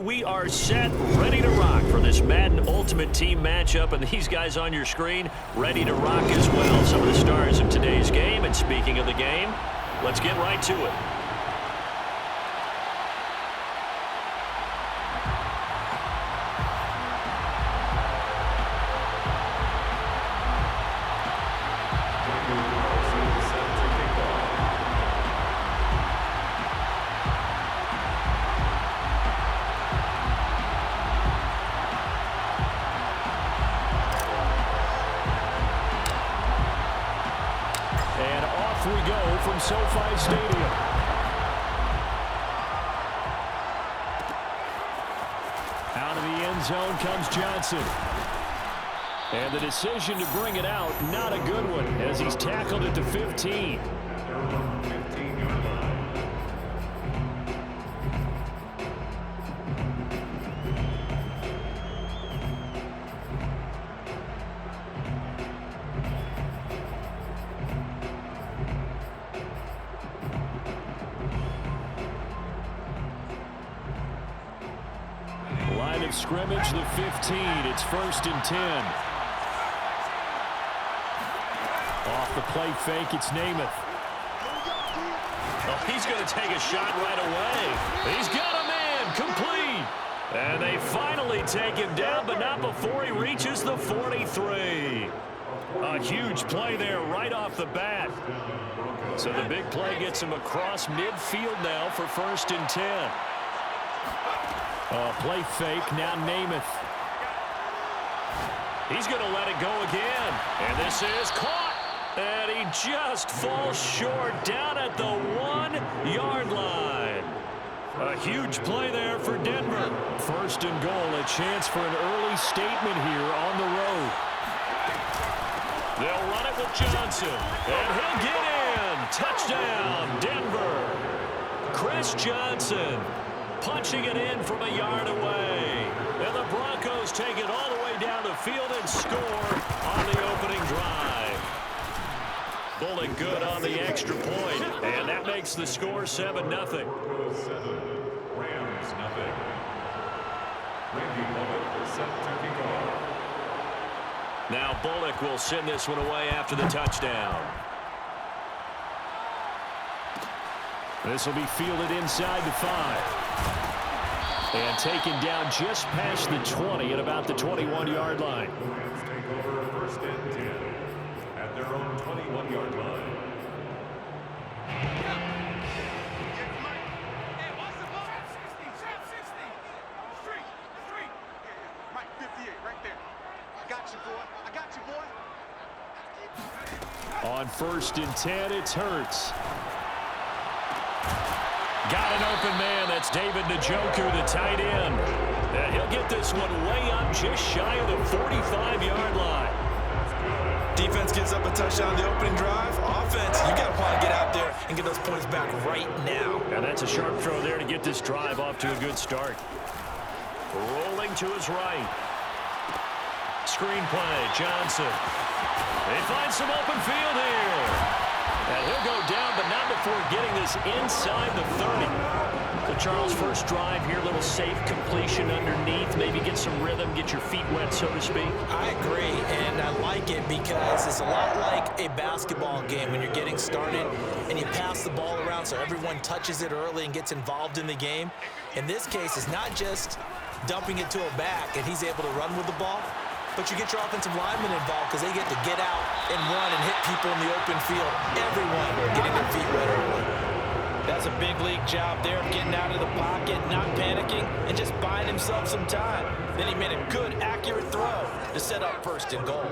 we are set, ready to rock for this Madden Ultimate Team matchup, and these guys on your screen ready to rock as well. Some of the stars of today's game, and speaking of the game, let's get right to it. And off we go from SoFi Stadium. Out of the end zone comes Johnson. And the decision to bring it out, not a good one, as he's tackled at the 15. Line of scrimmage, the 15. It's 1st and 10. Off the play fake, it's Namath. Oh, he's going to take a shot right away. He's got a man, complete. And they finally take him down, but not before he reaches the 43. A huge play there right off the bat. So the big play gets him across midfield now for 1st and 10. Play fake, now Namath. He's going to let it go again. And this is caught. And he just falls short down at the 1-yard line. A huge play there for Denver. 1st and goal, a chance for an early statement here on the road. They'll run it with Johnson. And he'll get in. Touchdown, Denver. Chris Johnson punching it in from a yard away. And the Broncos take it all the way down the field and score on the opening drive. Bullock good on the extra point. And that makes the score 7-0. Rams, nothing. Randy Bullock is set to kick off. Now Bullock will send this one away after the touchdown. This will be fielded inside the 5. And taken down just past the 20 at about the 21-yard line. Rams take over 1st and 10 at their own 21-yard line. On 1st and 10, it's Hurts. Got an open man. That's David Njoku, the tight end. And he'll get this one way up just shy of the 45-yard line. Defense gives up a touchdown on the opening drive. Offense, you got to want to get out there and get those points back right now. And that's a sharp throw there to get this drive off to a good start. Rolling to his right. Screen play, Johnson. They find some open field here. And he'll go down, but not before getting this inside the 30. So Charles, first drive here, little safe completion underneath. Maybe get some rhythm, get your feet wet, so to speak. I agree, and I like it because it's a lot like a basketball game when you're getting started and you pass the ball around so everyone touches it early and gets involved in the game. In this case, it's not just dumping it to a back and he's able to run with the ball, but you get your offensive linemen involved because they get to get out and run and hit people in the open field. Everyone getting their feet wet early. That's a big league job there of getting out of the pocket, not panicking, and just buying himself some time. Then he made a good, accurate throw to set up 1st and goal.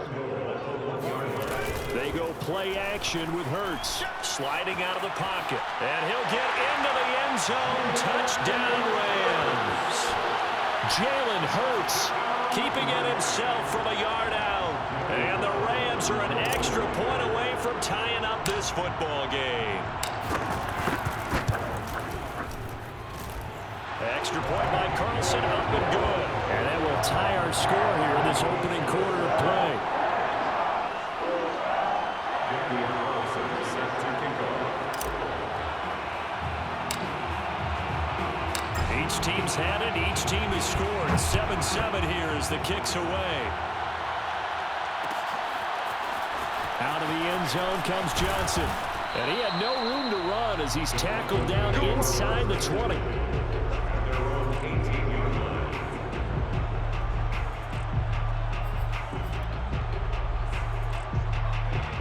They go play action with Hurts. Sliding out of the pocket. And he'll get into the end zone. Touchdown, Rams. Jalen Hurts keeping it himself from a yard out. And the Rams are an extra point away from tying up this football game. Extra point by Carlson, up and good. And that will tie our score here in this opening quarter of play. Each team's had it. Each team has scored. 7-7 here as the kick's away. Out of the end zone comes Johnson. And he had no room to run as he's tackled down inside the 20.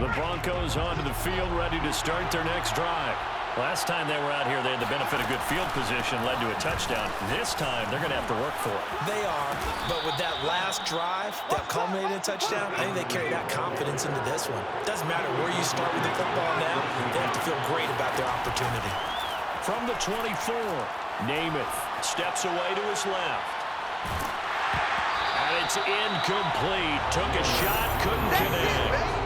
The Broncos onto the field, ready to start their next drive. Last time they were out here, they had the benefit of good field position, led to a touchdown. This time, they're going to have to work for it. They are, but with that last drive that culminated in a touchdown, I think they carry that confidence into this one. Doesn't matter where you start with the football now, they have to feel great about their opportunity. From the 24, Namath steps away to his left. And it's incomplete. Took a shot, couldn't connect.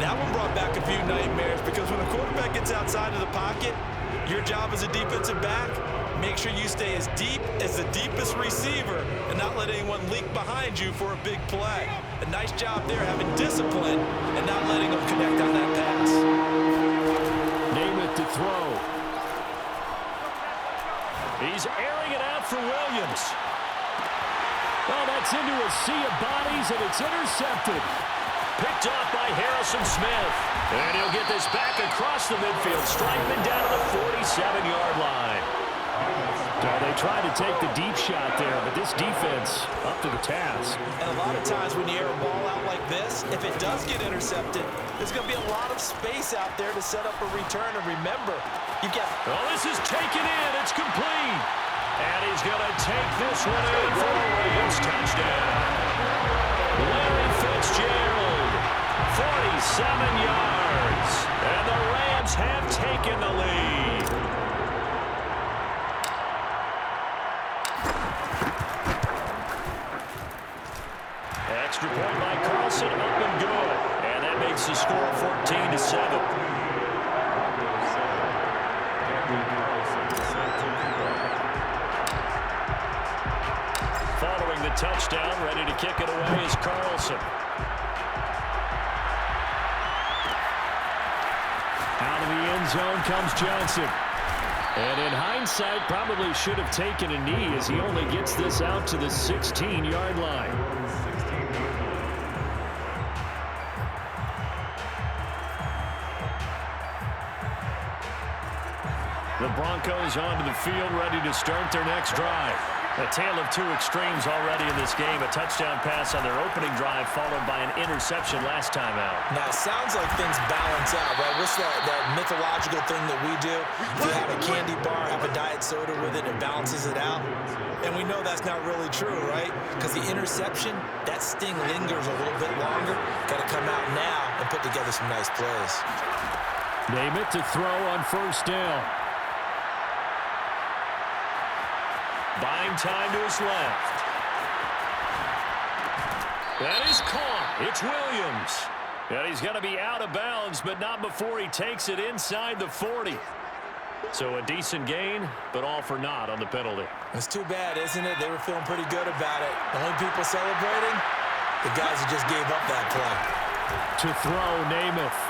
That one brought back a few nightmares because when a quarterback gets outside of the pocket, your job as a defensive back, make sure you stay as deep as the deepest receiver and not let anyone leak behind you for a big play. A nice job there having discipline and not letting them connect on that pass. Namath to throw. He's airing it out for Williams. Well, that's into a sea of bodies, and it's intercepted. Picked off by Harrison Smith. And he'll get this back across the midfield, striking down to the 47-yard line. Well, they tried to take the deep shot there, but this defense up to the task. And a lot of times when you air a ball out like this, if it does get intercepted, there's going to be a lot of space out there to set up a return. And remember, you get... Well, this is taken in. It's complete. And he's going to take this one in for a Rams touchdown. Larry Fitzgerald, 47 yards. And the Rams have taken the lead. Extra point by Carlson, up and good. And that makes the score 14-7. Following the touchdown, ready to kick it away is Carlson. Out of the end zone comes Johnson. And in hindsight, probably should have taken a knee as he only gets this out to the 16-yard line. The Broncos onto the field, ready to start their next drive. A tale of two extremes already in this game. A touchdown pass on their opening drive, followed by an interception last time out. Now, it sounds like things balance out, right? What's that mythological thing that we do? If you have a candy bar, have a diet soda with it, it balances it out. And we know that's not really true, right? Because the interception, that sting lingers a little bit longer. Got to come out now and put together some nice plays. Namath to throw on first down. Buying time to his left. That is caught. It's Williams. And he's going to be out of bounds, but not before he takes it inside the 40. So a decent gain, but all for naught on the penalty. It's too bad, isn't it? They were feeling pretty good about it. The only people celebrating, the guys who just gave up that play. To throw, Namath.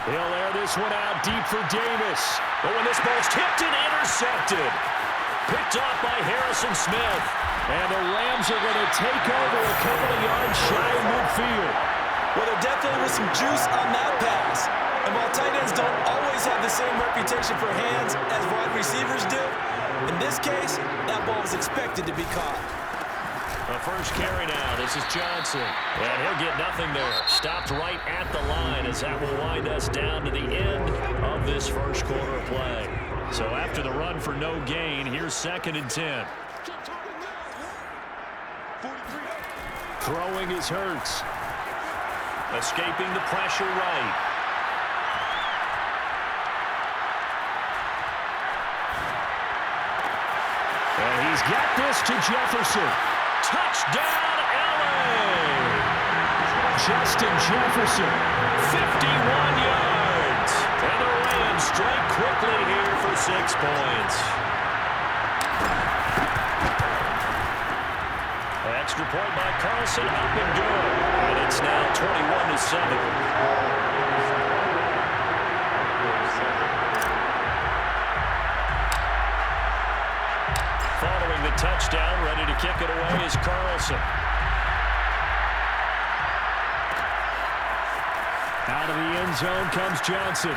He'll air this one out deep for Davis. But when this ball's tipped and intercepted. Picked off by Harrison Smith. And the Rams are going to take over a couple of yards shy of midfield. Well, there definitely was some juice on that pass. And while tight ends don't always have the same reputation for hands as wide receivers do, in this case, that ball was expected to be caught. The first carry now. This is Johnson. And he'll get nothing there. Stopped right at the line as that will wind us down to the end of this first quarter play. So after the run for no gain, here's 2nd and 10. Throwing is Hurts. Escaping the pressure right. And he's got this to Jefferson. Touchdown, LA! Justin Jefferson, 51 yards. And the Rams strike quickly here for 6 points. Extra point by Carlson, up and good. And it's now 21-7. away is Carlson. Out of the end zone comes Johnson.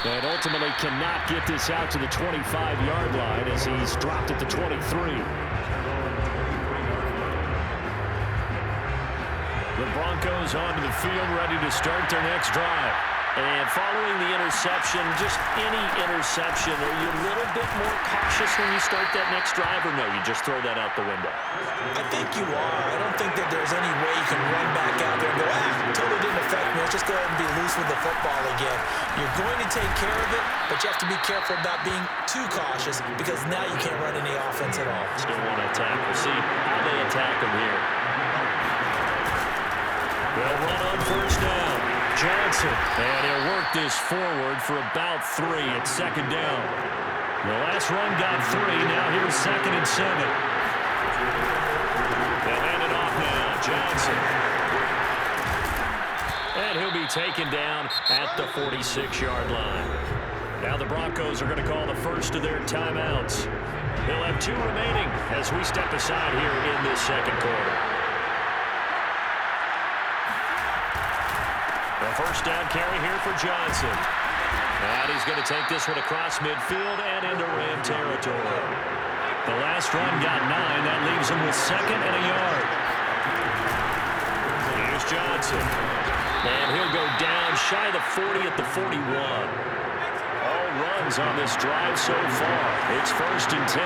And ultimately cannot get this out to the 25-yard line as he's dropped at the 23. The Broncos onto the field, ready to start their next drive. And following the interception, just any interception, are you a little bit more cautious when you start that next drive, or no, you just throw that out the window? I think you are. I don't think that there's any way you can run back out there and go, totally didn't affect me. Let's just go ahead and be loose with the football again. You're going to take care of it, but you have to be careful about being too cautious because now you can't run any offense at all. Still want to attack. We'll see how they attack them here. They'll run on first down. Johnson, and he'll work this forward for about 3 at second down. The last run got 3. Now here's 2nd and 7. They'll hand it off now. Johnson. And he'll be taken down at the 46-yard line. Now the Broncos are going to call the first of their timeouts. They'll have 2 remaining as we step aside here in this second quarter. The first down carry here for Johnson. And he's going to take this one across midfield and into Ram territory. The last run got 9. That leaves him with 2nd and a yard. Here's Johnson. And he'll go down shy of the 40 at the 41. All runs on this drive so far. It's 1st and 10.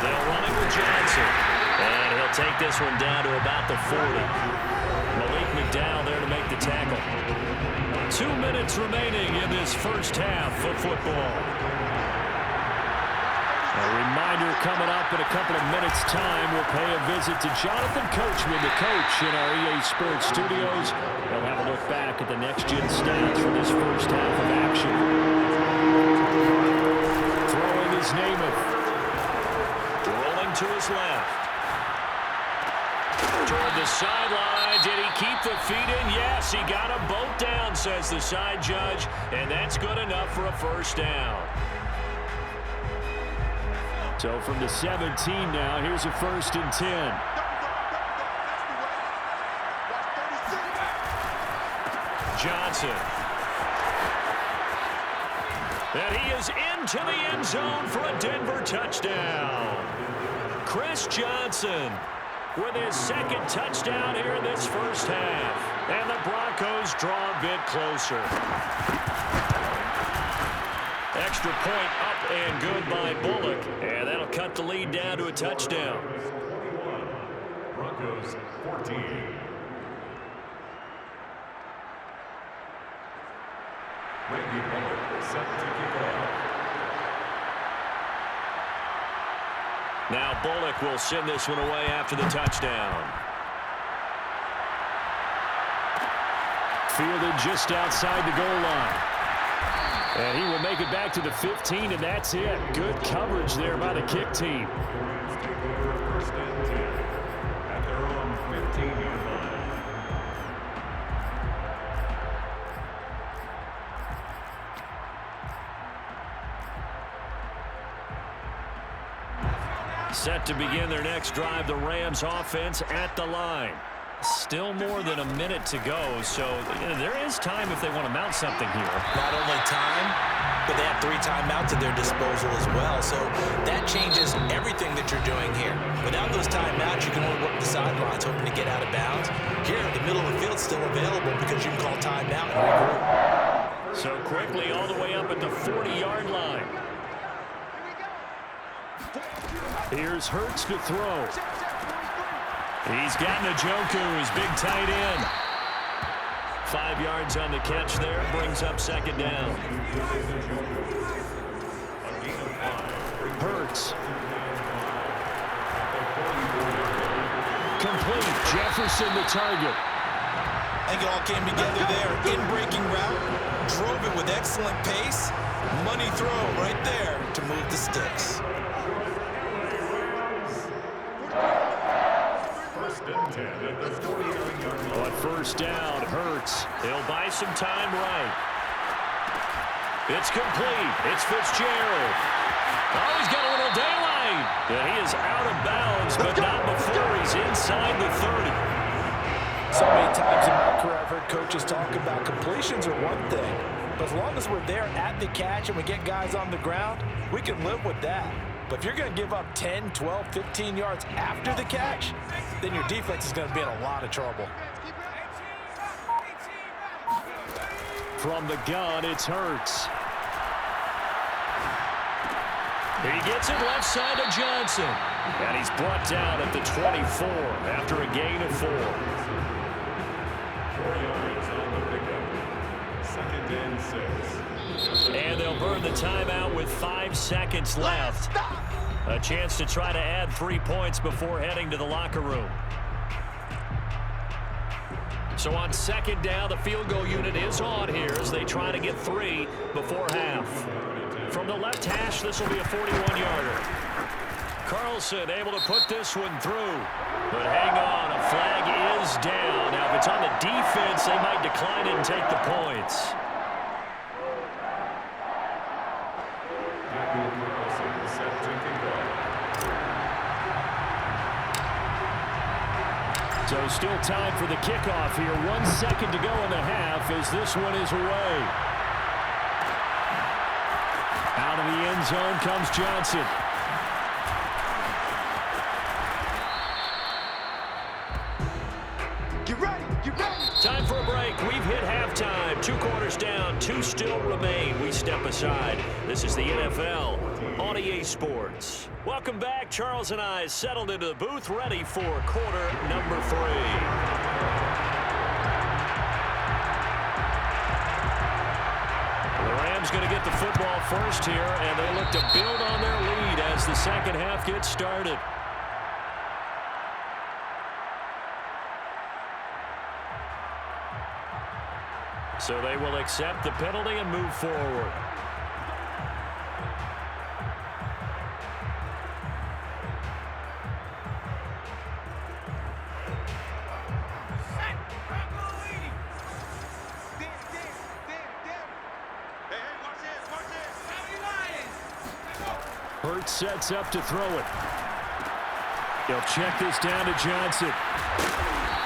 They'll run it with Johnson. And he'll take this one down to about the 40. McDowell there to make the tackle. 2 minutes remaining in this first half of football. A reminder coming up in a couple of minutes' time. We'll pay a visit to Jonathan Coachman, the coach in our EA Sports studios. We'll have a look back at the next-gen stats for this first half of action. Throwing his Namath. Rolling to his left. Toward the sideline. Did he keep the feet in? Yes, he got them both down, says the side judge, and that's good enough for a first down. So from the 17 now, here's a 1st and 10. Johnson. And he is into the end zone for a Denver touchdown. Chris Johnson with his 2nd touchdown here in this first half. And the Broncos draw a bit closer. Extra point up and good by Bullock. And that'll cut the lead down to a touchdown. 21, Broncos 14. Randy Bullock set to kick off. Now Bullock will send this one away after the touchdown. Fielded just outside the goal line. And he will make it back to the 15, and that's it. Good coverage there by the kick team. First and 10 at their own 15-yard line. Set to begin their next drive, the Rams offense at the line. Still more than a minute to go, so there is time if they want to mount something here. Not only time, but they have 3 timeouts at their disposal as well, so that changes everything that you're doing here. Without those timeouts, you can only work the sidelines, hoping to get out of bounds. Here, the middle of the field's still available because you can call timeout and regroup. So quickly all the way up at the 40-yard line. Here's Hurts to throw. He's got Njoku, his big tight end. 5 yards on the catch there, brings up 2nd down. Hurts. Complete. Jefferson the target. I think it all came together there. In-breaking route, drove it with excellent pace. Money throw right there to move the sticks. On first down, Hurts. He'll buy some time right. It's complete. It's Fitzgerald. Oh, he's got a little daylight right. And he is out of bounds, but not before he's inside the 30. So many times in my career, I've heard coaches talk about completions are one thing, but as long as we're there at the catch and we get guys on the ground, we can live with that. But if you're going to give up 10, 12, 15 yards after the catch, then your defense is going to be in a lot of trouble. From the gun, it's Hurts. He gets it left side to Johnson. And he's brought down at the 24 after a gain of 4. 4 yards on the pickup. 2nd and 6. And they'll burn the timeout with 5 seconds left. A chance to try to add 3 points before heading to the locker room. So on 2nd down, the field goal unit is on here as they try to get 3 before half. From the left hash, this will be a 41-yarder. Carlson able to put this one through. But hang on, a flag is down. Now, if it's on the defense, they might decline it and take the points. So still time for the kickoff here. 1 second to go in the half as this one is away. Out of the end zone comes Johnson. Get ready, get ready. Time for a break. We've hit halftime. 2 quarters down, 2 still remain. We step aside. This is the NFL on EA Sports. Welcome back. Charles and I settled into the booth, ready for quarter number 3. The Rams going to get the football first here, and they look to build on their lead as the second half gets started. So they will accept the penalty and move forward. Hurts sets up to throw it. He'll check this down to Johnson.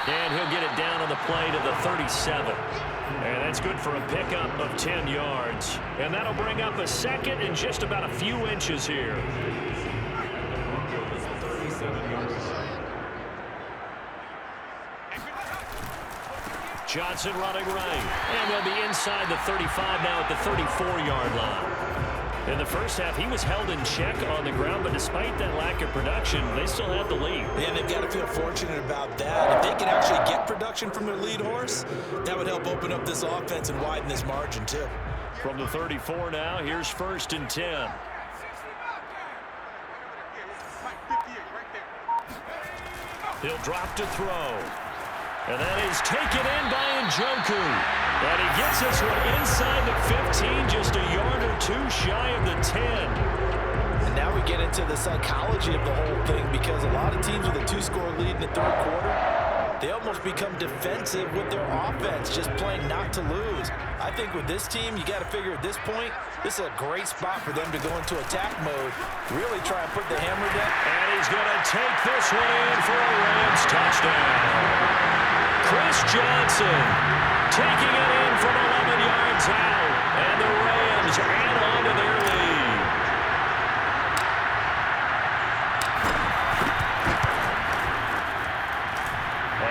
And he'll get it down on the play to the 37. And that's good for a pickup of 10 yards. And that'll bring up a second and just about a few inches here. Johnson running right. And they'll be inside the 35 now at the 34-yard line. In the first half, he was held in check on the ground, but despite that lack of production, they still have the lead. And they've got to feel fortunate about that. If they can actually get production from their lead horse, that would help open up this offense and widen this margin, too. From the 34 now, here's 1st and 10. He'll drop to throw. And that is taken in by Njoku. And he gets this one inside the 15, just a yard or 2 shy of the 10. And now we get into the psychology of the whole thing, because a lot of teams with a 2-score lead in the 3rd quarter, they almost become defensive with their offense, just playing not to lose. I think with this team, you got to figure at this point, this is a great spot for them to go into attack mode, really try and put the hammer down. And he's going to take this one in for a Rams touchdown. Chris Johnson taking it in from 11 yards out, and the Rams add on to their lead.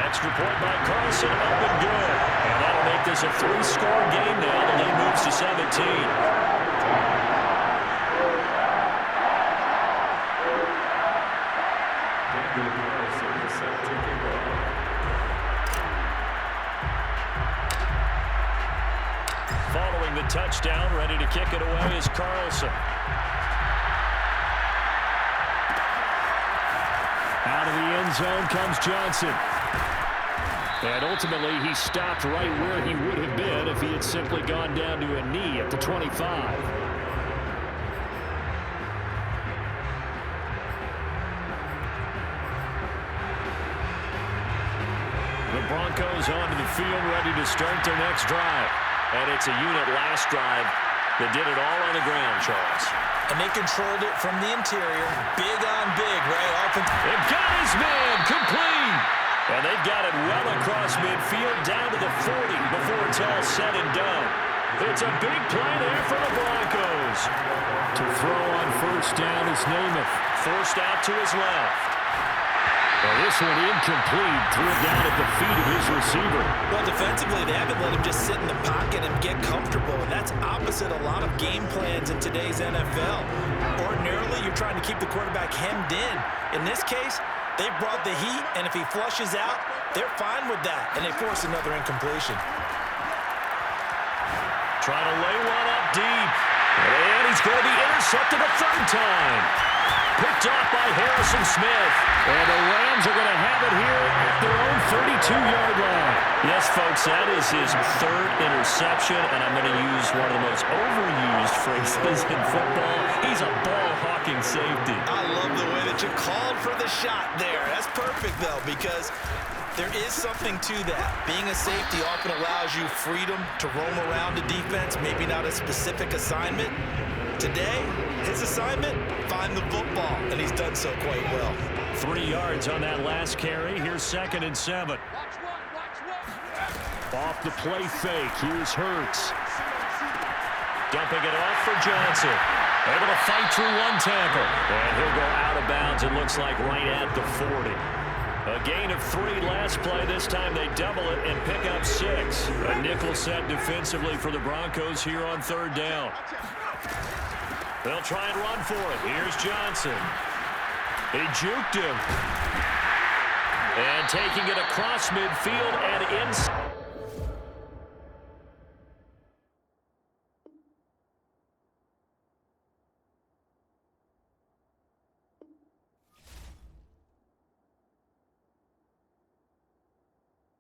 Extra point by Carlson, up and good. And that'll make this a 3-score game now. The lead moves to 17. Following the touchdown, ready to kick it away is Carlson. Out of the end zone comes Johnson. And ultimately, he stopped right where he would have been if he had simply gone down to a knee at the 25. The Broncos onto the field, ready to start their next drive. And it's a unit last drive that did it all on the ground, Charles. And they controlled it from the interior. Big on big, right? They've got his man complete. And they've got it well across midfield down to the 40 before it's all said and done. It's a big play there for the Broncos. To throw on first down is Namath. Forced out to his left. Well, this one incomplete. Threw it down at the feet of his receiver. Well, defensively, they haven't let him just sit in the pocket and get comfortable, and that's opposite a lot of game plans in today's NFL. Ordinarily, you're trying to keep the quarterback hemmed in. In this case, they brought the heat, and if he flushes out, they're fine with that, and they force another incompletion. Trying to lay one up deep. And he's going to be intercepted a third time. Picked off by Harrison Smith. And the Rams are going to have it here at their own 32-yard line. Yes, folks, that is his third interception, and I'm going to use one of the most overused phrases in football. He's a ball-hawking safety. I love the way that you called for the shot there. That's perfect, though, because there is something to that. Being a safety often allows you freedom to roam around the defense, maybe not a specific assignment. Today, his assignment, find the football, and he's done so quite well. 3 yards on that last carry. Here's 2nd and 7. Off the play fake, here's Hurts. Dumping it off for Johnson. Able to fight through one tackle. And he'll go out of bounds, it looks like, right at the 40. A gain of 3 last play. This time they double it and pick up 6. A nickel set defensively for the Broncos here on 3rd down. They'll try and run for it. Here's Johnson. He juked him. And taking it across midfield and inside.